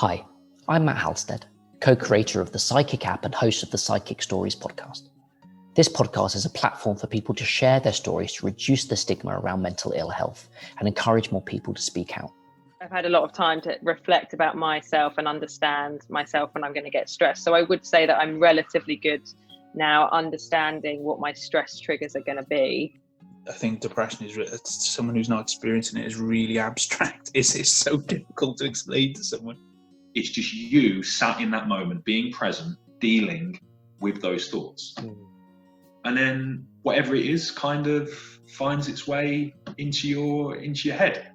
Hi, I'm Matt Halstead, co-creator of the Sidekick app and host of the Sidekick Stories podcast. This podcast is a platform for people to share their stories to reduce the stigma around mental ill health and encourage more people to speak out. I've had a lot of time to reflect about myself and understand myself when I'm going to get stressed. So I would say that I'm relatively good now understanding what my stress triggers are going to be. I think depression is, someone who's not experiencing it, is really abstract. It's so difficult to explain to someone. It's just you sat in that moment, being present, dealing with those thoughts. And then whatever it is kind of finds its way into your head.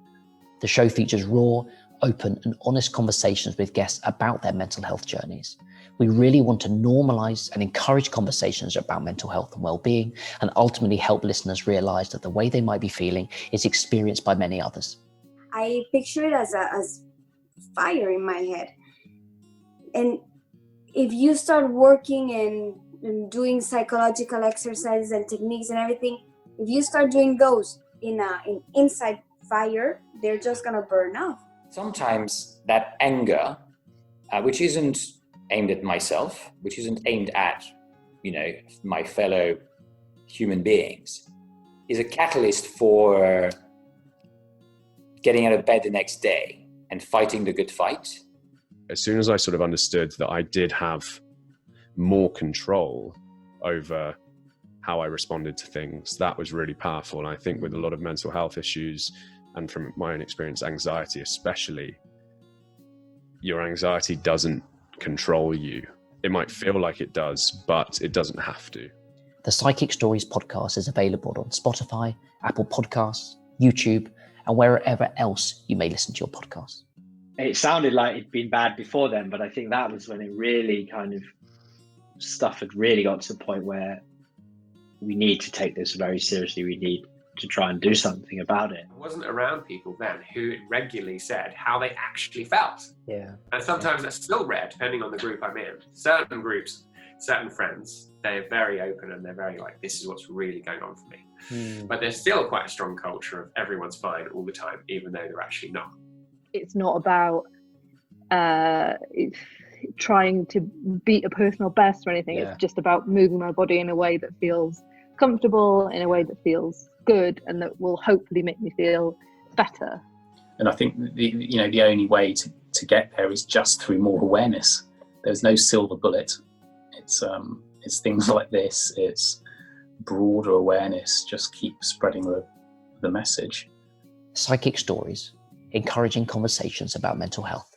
The show features raw, open and honest conversations with guests about their mental health journeys. We really want to normalise and encourage conversations about mental health and well-being, and ultimately help listeners realise that the way they might be feeling is experienced by many others. I picture it as fire in my head. And if you start working and doing psychological exercises and techniques and everything, if you start doing those in inside fire, they're just gonna burn off. Sometimes that anger, which isn't aimed at myself, which isn't aimed at, my fellow human beings, is a catalyst for getting out of bed the next day and fighting the good fight. As soon as I sort of understood that I did have more control over how I responded to things, that was really powerful. And I think with a lot of mental health issues, and from my own experience, anxiety especially, your anxiety doesn't control you. It might feel like it does, but it doesn't have to. The Sidekick Stories podcast is available on Spotify, Apple Podcasts, YouTube, and wherever else you may listen to your podcasts. It sounded like it'd been bad before then, but I think that was when it really stuff had really got to the point where we need to take this very seriously. We need to try and do something about it. I wasn't around people then who regularly said how they actually felt. Yeah. And sometimes that's still rare, depending on the group I'm in. Certain groups, certain friends, they're very open and they're very like, this is what's really going on for me. But there's still quite a strong culture of everyone's fine all the time, even though they're actually not. It's not about trying to beat a personal best or anything. Yeah. It's just about moving my body in a way that feels comfortable, in a way that feels good, and that will hopefully make me feel better. And I think the only way to get there is just through more awareness. There's no silver bullet. It's things like this. It's broader awareness. Just keep spreading the message. Sidekick Stories, encouraging conversations about mental health.